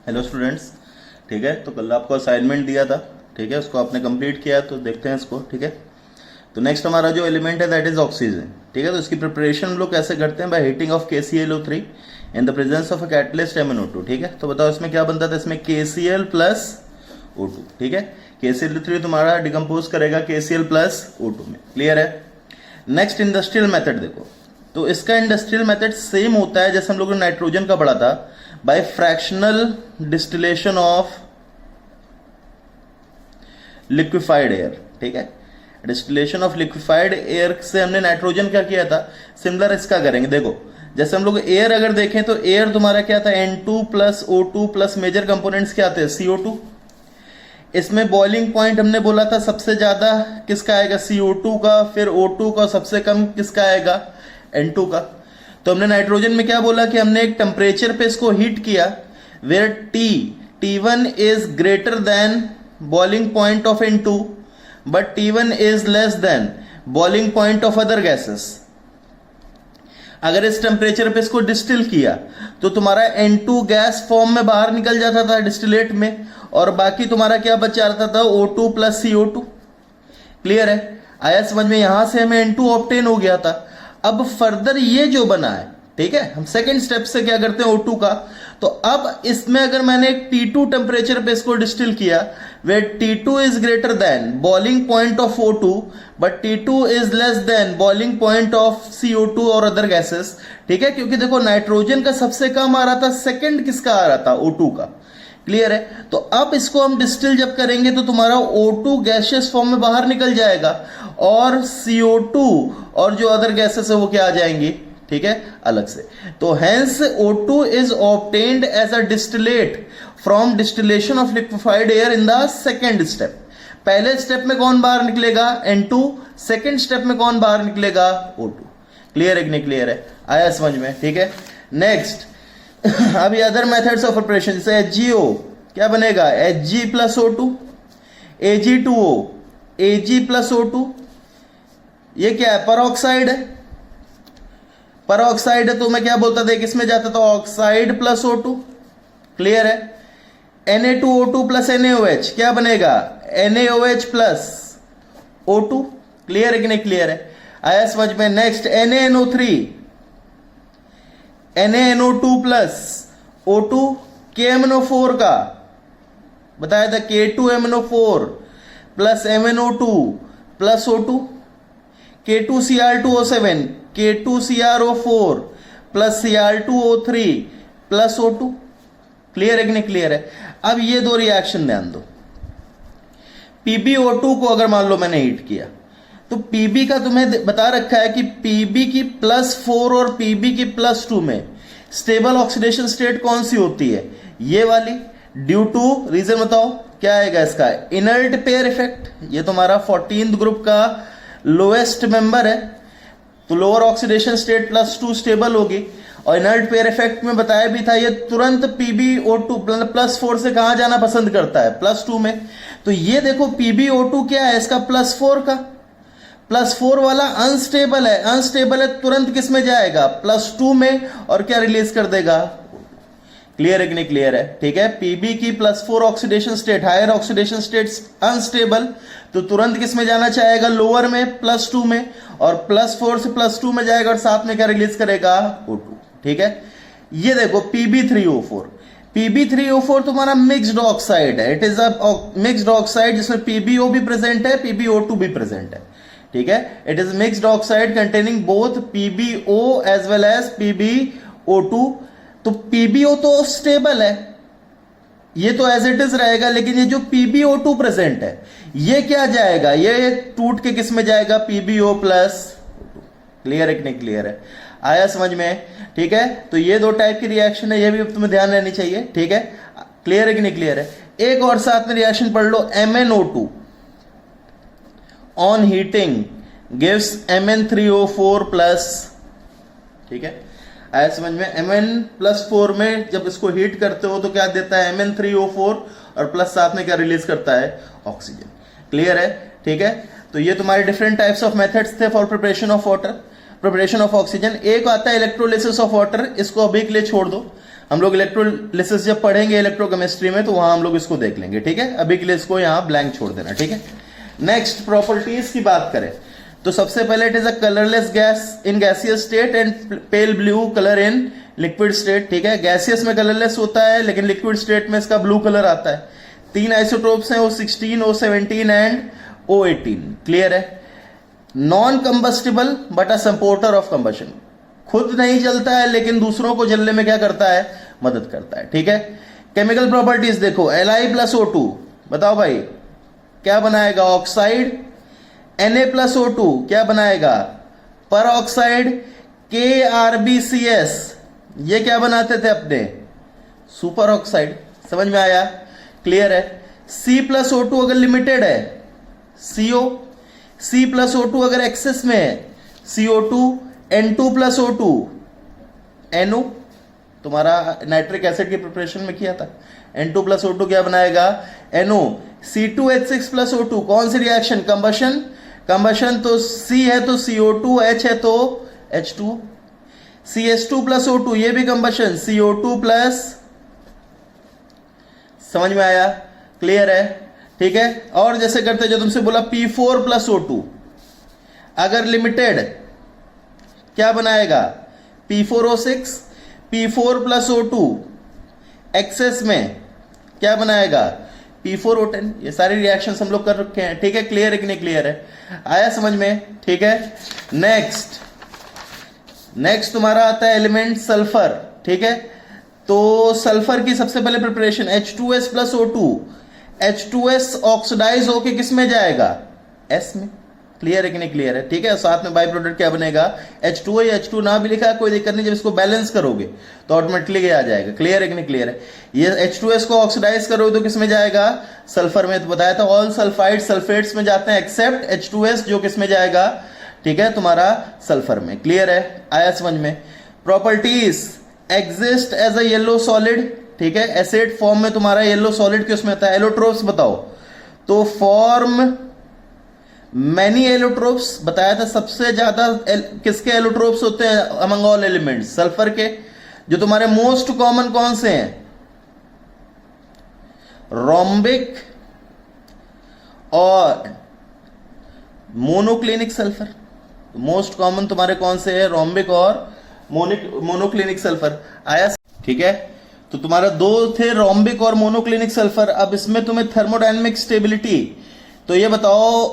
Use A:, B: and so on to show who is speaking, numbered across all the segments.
A: Hello students. ठीक है, तो कल आपको असाइनमेंट दिया था। ठीक है, उसको आपने कंप्लीट किया, तो देखते हैं इसको। ठीक है, तो नेक्स्ट हमारा जो एलिमेंट है दैट इज ऑक्सीजन। ठीक है, तो इसकी प्रिपरेशन हम लोग कैसे करते हैं? By heating of KClO3 in the presence of a catalyst MnO2। ठीक है, तो बताओ इसमें क्या बनता था? इसमें KCl प्लस O2। ठीक है, KClO3 तुम्हारा डिकम्पोज करेगा KCl प्लस O2 में। क्लियर है? नेक्स्ट इंडस्ट्रियल मेथड देखो, तो इसका इंडस्ट्रियल मेथड सेम होता है जैसे हम लोगों ने नाइट्रोजन का पढ़ा था, by fractional distillation of liquefied air. ठीक है, डिस्टिलेशन ऑफ लिक्विफाइड एयर से हमने नाइट्रोजन क्या किया था, सिमिलर इसका करेंगे। देखो जैसे हम लोग एयर अगर देखें तो एयर तुम्हारा क्या था, N2 plus O2 plus major components क्या थे, CO2। इसमें बॉइलिंग पॉइंट हमने बोला था सबसे ज्यादा किसका आएगा, CO2 का, फिर O2 का, सबसे कम किसका आएगा, N2 का। तो हमने नाइट्रोजन में क्या बोला कि हमने एक टेम्परेचर पे इसको हीट किया where T1 is greater than boiling point of N2 but T1 is less than boiling point of other gases. अगर इस टेम्परेचर पे इसको डिस्टिल किया तो तुम्हारा N2 गैस फॉर्म में बाहर निकल जाता था डिस्टिलेट में, और बाकी तुम्हारा क्या बचा रहता था, O2 प्लस CO2। क्लियर है? आया समझ में? यहां से हमें N2 ऑब्टेन हो गया था। अब फर्दर ये जो बना है, ठीक है, हम सेकेंड स्टेप से क्या करते हैं, O2 का। तो अब इसमें अगर मैंने एक T2 टेम्परेचर पे इसको डिस्टिल किया where T2 is greater than boiling point of O2 but T2 is less than boiling point of CO2 और अदर गैसेस। ठीक है, क्योंकि देखो नाइट्रोजन का सबसे कम आ रहा था, सेकेंड किसका आ रहा था, O2 का। क्लियर है? तो अब इसको हम डिस्टिल जब करेंगे तो तुम्हारा O2 गैसियस फॉर्म में बाहर निकल जाएगा और CO2 और जो अदर गैसेस है वो क्या आ जाएंगी, ठीक है, अलग से। तो hence O2 is obtained as a distillate from distillation of liquefied air in the second step. पहले स्टेप में कौन बाहर निकलेगा, N2। सेकेंड स्टेप में कौन बाहर निकलेगा, O2। क्लियर है कि नहीं? क्लियर है? आया समझ में? ठीक है, नेक्स्ट अभी अदर मेथड्स ऑफ प्रिपरेशन, जैसे HgO क्या बनेगा, Hg plus O2, Ag2O, Ag plus O2। ये क्या है, परऑक्साइड है। परऑक्साइड है तो मैं क्या बोलता था, किसमें जाता था, ऑक्साइड प्लस O2। क्लियर है? Na2O2 प्लस NaOH क्या बनेगा, NaOH प्लस O2। क्लियर है कि नहीं? क्लियर है? आया समझ में? Next NaNO3, NaNO2 plus O2, KMNO4 का बताया था, K2MNO4 plus MNO2 plus O2, K2Cr2O7, K2CrO4 plus Cr2O3 plus O2। Clear है कि नहीं? क्लियर है? अब ये दो रिएक्शन ध्यान दो। PbO2 को अगर मान लो मैंने हीट किया तो Pb का तुम्हें बता रखा है कि Pb की +4 और Pb की +2 में स्टेबल ऑक्सीडेशन स्टेट कौन सी होती है, ये वाली। ड्यू टू रीजन बताओ क्या आएगा इसका, इनर्ट पेयर इफेक्ट। ये तुम्हारा 14th ग्रुप का लोएस्ट मेंबर है, तो लोअर ऑक्सीडेशन स्टेट +2 स्टेबल होगी। और इनर्ट पेयर इफेक्ट में बताया भी था ये तुरंत PbO2 +4 से कहां जाना पसंद करता है, +2 में। तो ये देखो PbO2 क्या है, इसका +4 का, +4 वाला अनस्टेबल है। अनस्टेबल है तुरंत किस में जाएगा, +2 में, और क्या रिलीज कर देगा। क्लियर है कि नहीं? क्लियर है? ठीक है, Pb की +4 oxidation state, higher oxidation state unstable, तो तुरंत किस में जाना चाहेगा, लोअर में, +2 में, और +4 से +2 में जाएगा और साथ में क्या रिलीज करेगा, O2। ठीक है, ये देखो Pb3O4। Pb3O4 तुम्हारा मिक्स्ड ऑक्साइड है, it is a mixed oxide जिसमें PbO भी प्रेजेंट है, PbO2 भी प्रेजेंट है। ठीक है, it is mixed oxide containing both PbO as well as PbO2। तो PbO तो स्टेबल है, ये तो एज इट इज रहेगा, लेकिन ये जो PbO2 प्रेजेंट है ये क्या जाएगा, ये टूट के किस में जाएगा, PbO प्लस। क्लियर है कि नहीं? क्लियर है? आया समझ में? ठीक है, तो ये दो टाइप की रिएक्शन है, ये भी तुम्हें ध्यान रहनी चाहिए। ठीक है, क्लियर है कि नहीं? क्लियर है? एक और साथ में रिएक्शन पढ़ लो, MnO2 on heating gives Mn3O4 plus. ठीक है, आया समझ में? Mn+4 में जब इसको हीट करते हो तो क्या देता है, Mn3O4, और प्लस साथ में क्या रिलीज करता है, ऑक्सीजन। क्लियर है? ठीक है, तो ये तुम्हारे डिफरेंट टाइप्स ऑफ मेथड्स थे for preparation of water, preparation of oxygen. एक आता है इलेक्ट्रोलिसिस ऑफ वाटर, इसको अभी के लिए छोड़ दो। हम लोग इलेक्ट्रोलिसिस जब पढ़ेंगे इलेक्ट्रोकेमिस्ट्री में तो वहां हम लोग इसको देख लेंगे, ठीक है। अभी के लिए इसको यहां ब्लैंक छोड़ देना, ठीक है। नेक्स्ट प्रॉपर्टीज की बात करें तो सबसे पहले it is a colourless gas in gaseous state and pale blue colour in liquid state, ठीक है। गैसियस में कलरलेस होता है लेकिन लिक्विड स्टेट में इसका ब्लू कलर आता है। 3 आइसोटोप्स हैं, O16, O17 and O18, clear है। Non combustible but a supporter of combustion, खुद नहीं जलता है लेकिन दूसरों को जलने में क्या करता है, मदद करता है, ठीक है। केमिकल प्रॉपर्टीज देखो, Li+O2, बताओ भाई क्या बनाएगा, ऑक्साइड। Na+O2 क्या बनाएगा, पर ऑक्साइड। KRbCs ये क्या बनाते थे अपने, सुपर ऑक्साइड, समझ में आया, क्लियर है। C+O2 अगर लिमिटेड है CO, C+O2 अगर एक्सेस में है CO2, N2+O2 NO, तुम्हारा नाइट्रिक एसिड की प्रिपरेशन में किया था, N2+O2 क्या बनाएगा, NO। C2H6+O2 कौन सी रिएक्शन, कंबशन, कंबशन तो C है तो CO2, H है तो H2, CH2+O2 ये भी कंबशन, CO2+, समझ में आया, क्लियर है, ठीक है। और जैसे करते जो तुमसे बोला P4+O2 अगर लिमिटेड क्या बनाएगा, P4O6, P4+O2 एक्सेस में क्या बनाएगा, P4O10। ये सारी रिएक्शंस हम लोग कर रखे हैं, ठीक है। क्लियर है कि नहीं, क्लियर है, आया समझ में, ठीक है। नेक्स्ट तुम्हारा आता है एलिमेंट सल्फर, ठीक है। तो सल्फर की सबसे पहले प्रिपरेशन H2S+O2, H2S ऑक्सीडाइज होके किस में जाएगा, S में, क्लियर है कि नहीं, क्लियर है, ठीक है। साथ में बाई प्रोडक्ट क्या बनेगा, H2O या H2 ना भी लिखा है कोई दिक्कत नहीं, जब इसको बैलेंस करोगे तो ऑटोमेटिकली आ जाएगा, क्लियर है कि नहीं, क्लियर है। ये H2S को ऑक्सीडाइज करोगे तो किस में जाएगा, सल्फर में। तो बताया था ऑल सल्फाइड सल्फेट्स में जाते हैं एक्सेप्ट H2S जो किस में जाएगा, ठीक है, तुम्हारा सल्फर में, क्लियर है, आया समझ में। Properties, exist as a yellow solid, ठीक है। एसिड फॉर्म में तुम्हारा येलो सॉलिड किस में आता है, एलोट्रोप्स बताओ, तो फॉर्म मैनी एलोट्रोप्स, बताया था सबसे ज्यादा किसके एलोट्रोप्स होते हैं अमंग ऑल एलिमेंट्स, सल्फर के। जो तुम्हारे मोस्ट कॉमन कौन से हैं, रोम्बिक और मोनोक्लिनिक सल्फर। मोस्ट कॉमन तुम्हारे कौन से हैं, रोम्बिक और मोनोक्लिनिक सल्फर, आया, ठीक है। तो तुम्हारा दो थे रोम्बिक और मोनोक्लिनिक सल्फर। अब इसमें तुम्हें थर्मोडायनेमिक स्टेबिलिटी, तो ये बताओ,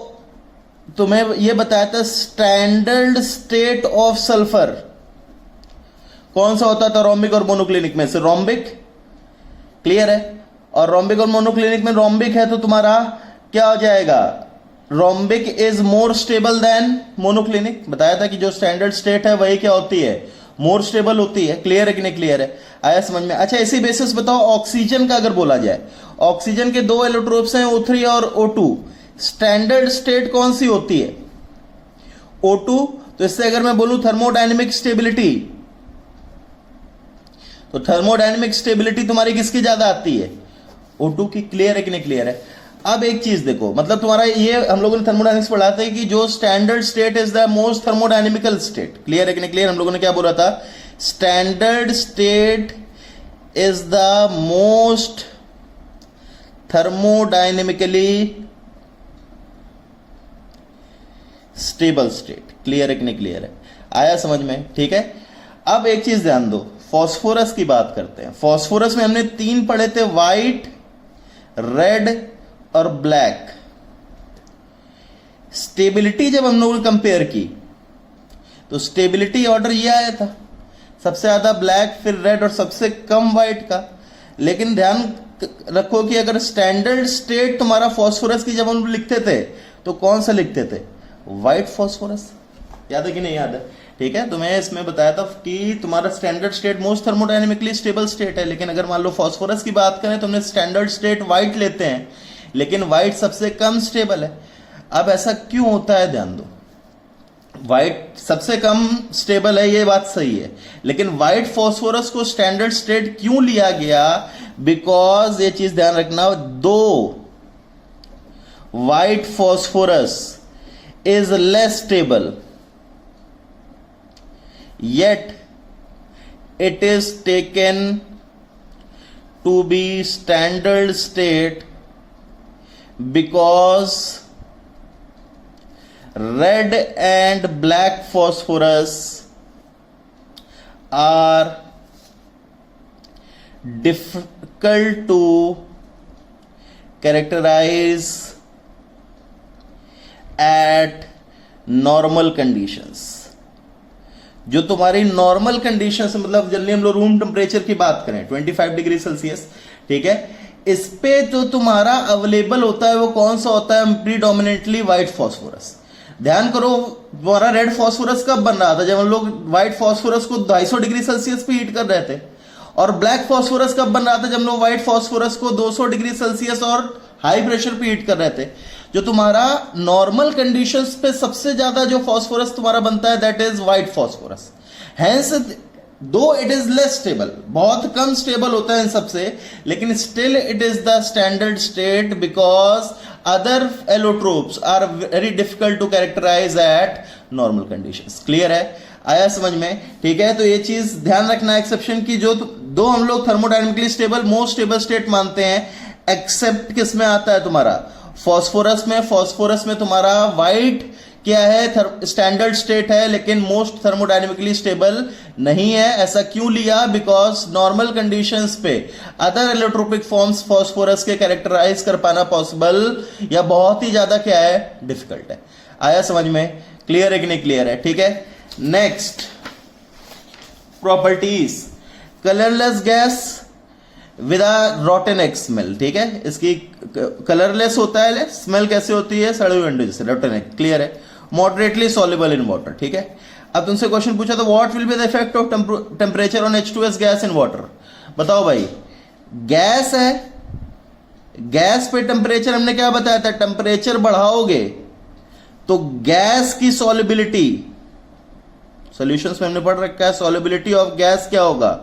A: तुम्हें ये बताया था स्टैंडर्ड स्टेट ऑफ सल्फर कौन सा होता था रोम्बिक और मोनोक्लिनिक में से, रोम्बिक, क्लियर है। और रोम्बिक और मोनोक्लिनिक में रोम्बिक है तो तुम्हारा क्या हो जाएगा, rhombic is more stable then monoclinic. बताया था कि जो स्टैंडर्ड स्टेट है वही क्या होती है, मोर स्टेबल होती है, क्लियर है कि नहीं, क्लियर है, आया समझ में। अच्छा इसी बेसिस बताओ ऑक्सीजन का अगर बोला जाए, ऑक्सीजन के 2 एलोट्रोप्स हैं O3 और O2, स्टैंडर्ड स्टेट कौन सी होती है, O2। तो इससे अगर मैं बोलूं थर्मोडायनेमिक स्टेबिलिटी, तो थर्मोडायनेमिक स्टेबिलिटी तुम्हारी किसकी ज्यादा आती है, O2 की, क्लियर है कि नहीं, क्लियर है। अब एक चीज देखो, मतलब तुम्हारा ये हम लोगों ने थर्मोडायनेमिक्स पढ़ाते हैं कि जो standard state is the most thermodynamical state, clear है कि नहीं, क्लियर। हम लोगों ने क्या बोला था, standard state is the most thermodynamically stable state, clear है कि नहीं, क्लियर है, आया समझ में, ठीक है। अब एक चीज ध्यान दो, फॉस्फोरस की बात करते हैं। फॉस्फोरस में हमने 3 पढ़े थे, व्हाइट, रेड और ब्लैक। स्टेबिलिटी जब हम लोगों ने कंपेयर की तो स्टेबिलिटी ऑर्डर ये आया था, सबसे ज्यादा ब्लैक, फिर रेड और सबसे कम व्हाइट का। लेकिन ध्यान रखो कि अगर स्टैंडर्ड स्टेट तुम्हारा फॉस्फोरस की जब हम लिखते थे तो कौन सा लिखते थे, व्हाइट फॉस्फोरस, याद है कि नहीं याद है, ठीक है। तो मैं इसमें बताया था कि तुम्हारा standard state most thermodynamically stable state है, लेकिन अगर मान लो फॉस्फोरस की बात करें तो हमने स्टैंडर्ड स्टेट व्हाइट लेते हैं, लेकिन व्हाइट सबसे कम स्टेबल है। अब ऐसा क्यों होता है, ध्यान दो, व्हाइट सबसे कम स्टेबल है, ये बात सही है, लेकिन व्हाइट फॉस्फोरस को स्टैंडर्ड स्टेट क्यों लिया गया, बिकॉज ये चीज ध्यान रखना, दो white phosphorus is less stable, yet it is taken to be standard state because red and black phosphorus are difficult to characterize at normal conditions. जो तुम्हारी नॉर्मल कंडीशंस मतलब जनरली हम लोग रूम टेम्परेचर की बात करें 25 डिग्री सेल्सियस, ठीक है, इस पे जो तुम्हारा अवेलेबल होता है वो कौन सा होता है? Predominantly white phosphorus. ध्यान करो तुम्हारा रेड फॉस्फोरस कब बन रहा था? जब हम लोग व्हाइट फॉस्फोरस को 250 डिग्री सेल्सियस पे हीट कर रहे थे। और ब्लैक फॉस्फोरस कब बन रहा था? जब हम लोग व्हाइट फॉस्फोरस को 200 डिग्री सेल्सियस और हाई प्रेशर पे हीट कर रहे थे। जो तुम्हारा नॉर्मल कंडीशंस पे सबसे ज्यादा जो फॉस्फोरस तुम्हारा बनता है that is white phosphorus. Hence though it is less stable, बहुत कम स्टेबल होता है इन सबसे, लेकिन still it is the standard state because other allotropes are very difficult to characterise at normal conditions. Clear है? आया समझ में? ठीक है, तो ये चीज ध्यान रखना एक्सेप्शन की। जो दो हम लोग thermodynamically stable most stable state मानते हैं, एक्सेप्ट किस में आता है तुम्हारा? फॉस्फोरस में। फॉस्फोरस में तुम्हारा व्हाइट क्या है? स्टैंडर्ड स्टेट है, लेकिन मोस्ट थर्मोडायनेमिकली स्टेबल नहीं है। ऐसा क्यों लिया? बिकॉज नॉर्मल कंडीशंस पे अदर एलोट्रोपिक फॉर्म्स फॉस्फोरस के कैरेक्टराइज कर पाना पॉसिबल या बहुत ही ज्यादा क्या है? डिफिकल्ट है। आया समझ में? क्लियर है कि नहीं क्लियर है? ठीक है, next properties. Colourless gas with a रॉटन egg smell. ठीक है, इसकी कलरलेस होता है, स्मेल कैसे होती है? सड़े हुए अंडे जैसे, रॉटन एग। क्लियर है? Moderately soluble in water. ठीक है, अब तुमसे क्वेश्चन पूछा तो what will be the effect of temperature on H2S gas in water. बताओ भाई, गैस है, गैस पे टेम्परेचर हमने क्या बताया था? टेम्परेचर बढ़ाओगे तो गैस की सॉल्युबिलिटी, सॉल्यूशंस में हमने पढ़ रखा है, सॉल्युबिलिटी ऑफ गैस क्या होगा?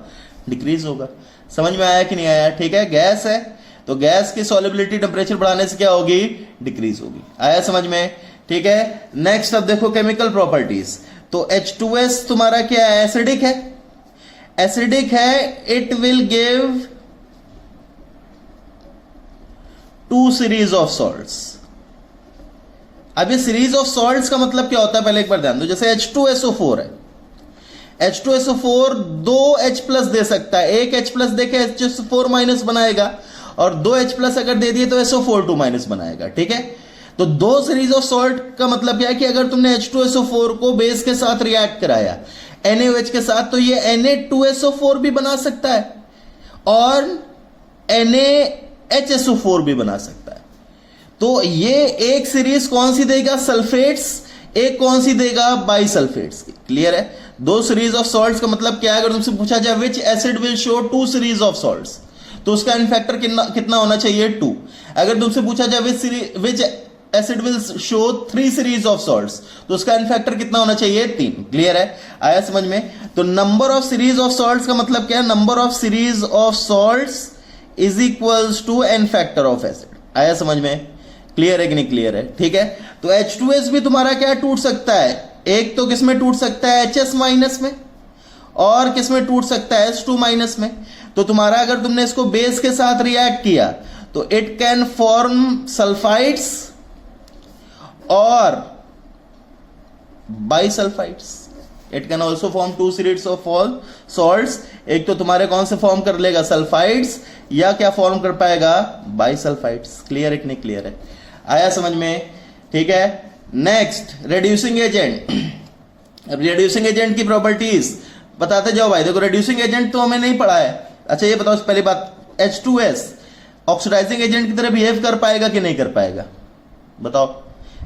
A: डिक्रीज होगा। समझ में आया कि नहीं आया? ठीक है, गैस है तो गैस की सॉल्युबिलिटी टेम्परेचर बढ़ाने से क्या होगी? डिक्रीज होगी। आया समझ में? ठीक है, नेक्स्ट अब देखो केमिकल प्रॉपर्टीज। तो H2S तुम्हारा क्या है? एसिडिक है। एसिडिक है, it will give two series of salts. अब ये सीरीज ऑफ सॉल्ट्स का मतलब क्या होता है पहले एक बार ध्यान दो। जैसे H2SO4 है, H2SO4 दो H प्लस दे सकता है। एक H प्लस देके HSO4 माइनस बनाएगा और दो H प्लस अगर दे दिए तो SO4 माइनस बनाएगा। ठीक है, तो दो सीरीज ऑफ सॉल्ट का मतलब क्या है कि अगर तुमने H2SO4 को बेस के साथ रिएक्ट कराया NaOH के साथ तो ये Na2SO4 भी बना सकता है और NaHSO4 भी बना सकता है। तो ये एक सीरीज कौन सी देगा? सल्फेट्स। एक कौन सी देगा? बाइसल्फेट्स की। क्लियर है? दो सीरीज ऑफ सॉल्ट्स का मतलब क्या है? अगर तुमसे पूछा जाए which acid will show two series of salts तो उसका एन फैक्टर कितना होना चाहिए? 2। अगर तुमसे पूछा जाए which acid will show 3 series of salts तो उसका एन फैक्टर कितना होना चाहिए? 3। क्लियर है? आया समझ में? तो number of series of salts का मतलब क्या है? Number of series of salts is equals to n factor of acid. आया समझ में? क्लियर है कि नहीं क्लियर है? ठीक है, तो H2S भी तुम्हारा क्या टूट सकता है? एक तो किसमें टूट सकता है? HS माइनस में, और किसमें टूट सकता है? H2 माइनस में। तो तुम्हारा अगर तुमने इसको बेस के साथ रिएक्ट किया तो इट कैन फॉर्म सल्फाइड्स और bisulphides. It can also form two series of all salts. एक तो तुम्हारे कौन से फॉर्म कर लेगा? सल्फाइड्स, या क्या फॉर्म कर पाएगा? बाइसल्फाइड्स। क्लियर है कि नहीं क्लियर है? आया समझ में? ठीक है, next reducing agent. Reducing agent की प्रॉपर्टीज बताते जाओ भाई। देखो रेड्यूसिंग एजेंट तो हमें नहीं पढ़ा है। अच्छा ये बताओ पहली बात, H2S ऑक्सीडाइजिंग एजेंट की तरह बिहेव कर पाएगा कि नहीं कर पाएगा? बताओ।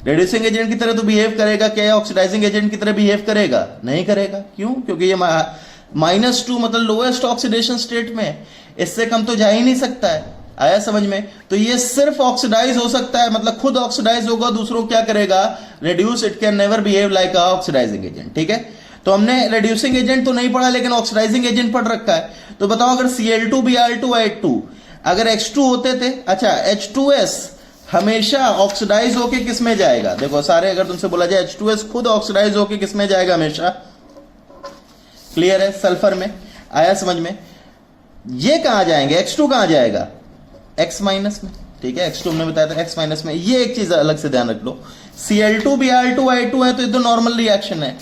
A: रेड्यूसिंग एजेंट की तरह तो बिहेव करेगा, क्या ऑक्सीडाइजिंग एजेंट की तरह बिहेव करेगा? नहीं करेगा। क्यों? क्योंकि ये -2 मतलब लोएस्ट ऑक्सीडेशन स्टेट में, इससे कम तो जा ही नहीं सकता है। आया समझ में? तो ये सिर्फ ऑक्सीडाइज हो सकता है, मतलब खुद ऑक्सीडाइज होगा, दूसरों क्या करेगा? Reduce. It can never behave like a oxidising agent. ठीक है, तो हमने रेड्यूसिंग एजेंट तो नहीं पढ़ा लेकिन ऑक्सीडाइजिंग एजेंट पढ़ रखा है। तो बताओ अगर Cl2Br2 अगर H2 होते थे, अच्छा H2S हमेशा ऑक्सीडाइज होके किस में जाएगा? देखो सारे, अगर तुमसे बोला जाए H2S खुद ऑक्सीडाइज होके किस में जाएगा हमेशा? क्लियर है? सल्फर में। आया समझ में? ये कहां जाएंगे, X2 कहां जाएगा, X माइनस में, ठीक है, X2 हमने बताया था X माइनस में। ये एक चीज अलग से ध्यान रख लो, Cl2 Br2I2 है तो ये तो नॉर्मल रिएक्शन है।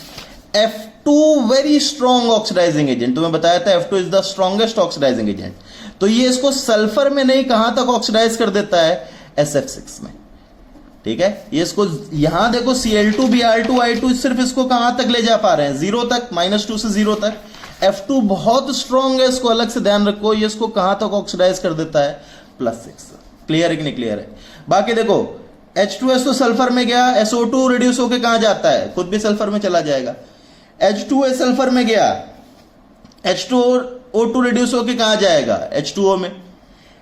A: F2 very strong oxidising agent, तुम्हें बताया था F2 is the strongest oxidising agent, तो ये इसको सल्फर में नहीं कहां तक ऑक्सीडाइज कर देता है, SF6 में, ठीक है। ये इसको यहां देखो Cl2 Br2I2 सिर्फ इसको कहां तक ले जा पा रहे हैं, 0 तक, -2 से 0 तक। F2 बहुत स्ट्रॉन्ग है, इसको अलग से ध्यान रखो, ये इसको कहां तक ऑक्सीडाइज कर देता है, +6। क्लियर है कि नहीं क्लियर है। बाकी देखो H2S तो सल्फर में गया, SO2 रिड्यूस होकर कहां जाता है, खुद भी सल्फर में चला जाएगा। H2S सल्फर में गया, H2O2 रिड्यूस होकर कहां जाएगा, H2O में।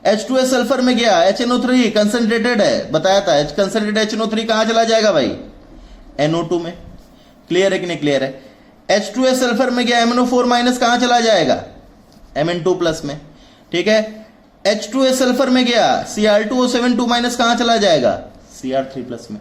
A: H2S सल्फर में गया, HNO3 कंसंट्रेटेड है, बताया था कंसंट्रेटेड HNO3 कहां चला जाएगा भाई, NO2 में। क्लियर है कि नहीं क्लियर है। H2S सल्फर में गया, MnO4 माइनस कहां चला जाएगा, Mn2 प्लस में, ठीक है। H2S सल्फर में गया, Cr2O7 माइनस कहां चला जाएगा, Cr3 प्लस में।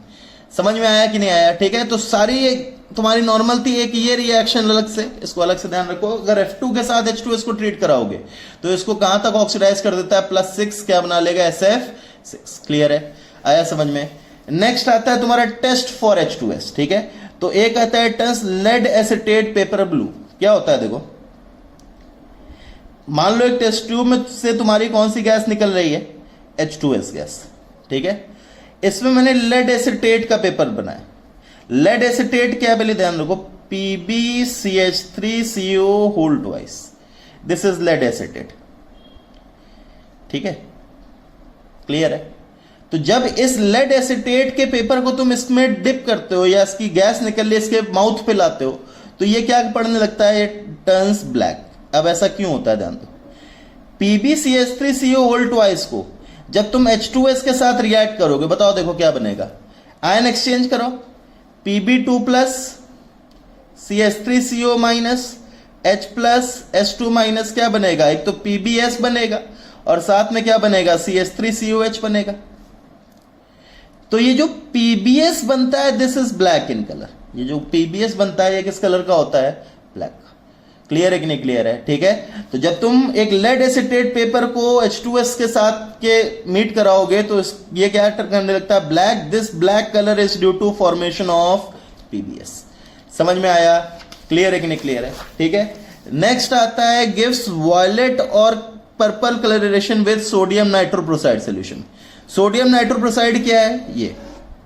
A: समझ में आया कि नहीं आया, ठीक है। तो सारी तुम्हारी नॉर्मल थी, एक ये रिएक्शन अलग से, इसको अलग से ध्यान रखो। अगर F2 के साथ H2S को ट्रीट कराओगे तो इसको कहां तक ऑक्सीडाइज कर देता है, +6, क्या बना लेगा, SF6। क्लियर है, आया समझ में। नेक्स्ट आता है तुम्हारा टेस्ट फॉर H2S, ठीक है। तो एक आता है test lead acetate paper blue. क्या होता है देखो, मान लो एक टेस्ट ट्यूब में से तुम्हारी कौन सी गैस निकल रही है, H2S गैस, ठीक है। इसमें मैंने लेड एसिटेट का पेपर बनाया। लेड एसिटेट क्या, पहले ध्यान रखो, PbCH3CO2, this is lead acetate, ठीक है, क्लियर है। तो जब इस लेड एसिटेट के पेपर को तुम इसमें डिप करते हो या इसकी गैस निकल रही इसके माउथ पे लाते हो तो ये क्या पड़ने लगता है, टर्न्स ब्लैक। अब ऐसा क्यों होता है ध्यान दो, PbCH3CO2 को जब तुम H2S के साथ रिएक्ट करोगे, बताओ देखो क्या बनेगा, आयन एक्सचेंज करो, Pb2 plus CH3CO minus H plus S2 minus, क्या बनेगा, एक तो PbS बनेगा और साथ में क्या बनेगा, CH3COH बनेगा। तो ये जो PbS बनता है this is black in colour, ये जो PbS बनता है ये किस कलर का होता है, ब्लैक। क्लियर है कि नहीं क्लियर है, ठीक है। तो जब तुम एक लेड एसिटेट पेपर को H2S के साथ के मीट कराओगे तो ये क्या करने लगता है, black. This black colour is due to formation of PbS। समझ में आया, क्लियर है कि नहीं क्लियर है, ठीक है। नेक्स्ट आता है गिव्स वॉयलेट और purple colouration with sodium nitroprusside solution. Sodium nitroprusside क्या है ये,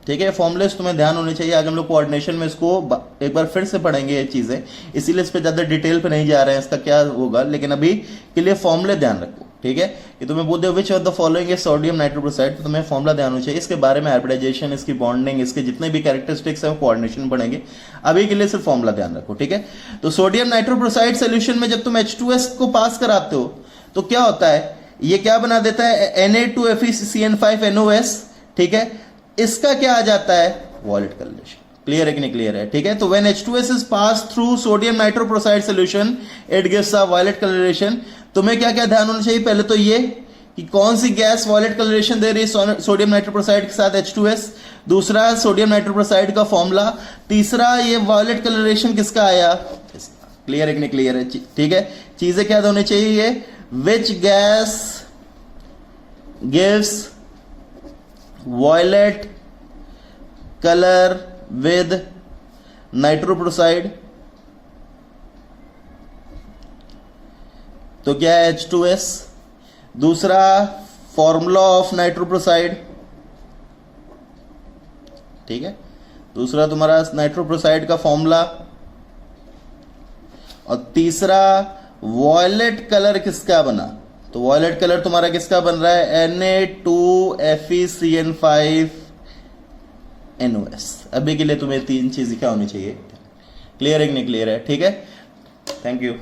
A: ठीक है। फॉर्मुलेस तुम्हें ध्यान होने चाहिए, आगे हम लोग कोऑर्डिनेशन में इसको एक बार फिर से पढ़ेंगे ये चीजें, इसीलिए इस पे ज्यादा डिटेल पे नहीं जा रहे हैं इसका क्या होगा, लेकिन अभी के लिए फॉर्मुले ध्यान रखो, ठीक है। कि तुम्हें बोलते हो which of the following is sodium nitroprusside, तो तुम्हें फॉर्मुला ध्यान होना चाहिए, इसके बारे में हाइब्रिडाइजेशन, इसकी बॉन्डिंग, इसके जितने भी कैरेक्टरिस्टिक्स हैं कोऑर्डिनेशन में पढ़ेंगे, अभी के लिए सिर्फ फॉर्मुला ध्यान रखो, ठीक है। तो सोडियम नाइट्रोप्रोसाइड सोल्यूशन में जब तुम H2S को पास कराते हो तो क्या होता है, ये क्या बना देता है, Na2FeCN5NOS, ठीक है। इसका क्या आ जाता है, वॉयलेट कलरेशन। क्लियर है कि नहीं क्लियर है, ठीक है। तो when H2S is pass through sodium nitroprusside solution it gives a violet colouration. तुम्हें क्या क्या ध्यान होना चाहिए, पहले तो ये कि कौन सी गैस वॉयलेट कलरेशन दे रही है सोडियम नाइट्रोप्रोसाइड के साथ H2S, दूसरा सोडियम नाइट्रोप्रोसाइड का फॉर्मूला, तीसरा ये वॉयलेट कलरेशन किसका आया, क्लियर है कि नहीं क्लियर है, ठीक है। चीजें क्या होनी चाहिए, which gas gives violet colour with nitroprusside, तो क्या है H2S, दूसरा फॉर्मूला ऑफ नाइट्रोप्रोसाइड, ठीक है, दूसरा तुम्हारा नाइट्रोप्रोसाइड का फॉर्मूला, और तीसरा वॉयलेट कलर किसका बना, तो वॉयलेट कलर तुम्हारा किसका बन रहा है, Na2FeCN5NOS। अभी के लिए तुम्हें तीन चीजें क्या होनी चाहिए, क्लियर है कि नहीं क्लियर है, ठीक है। Thank you.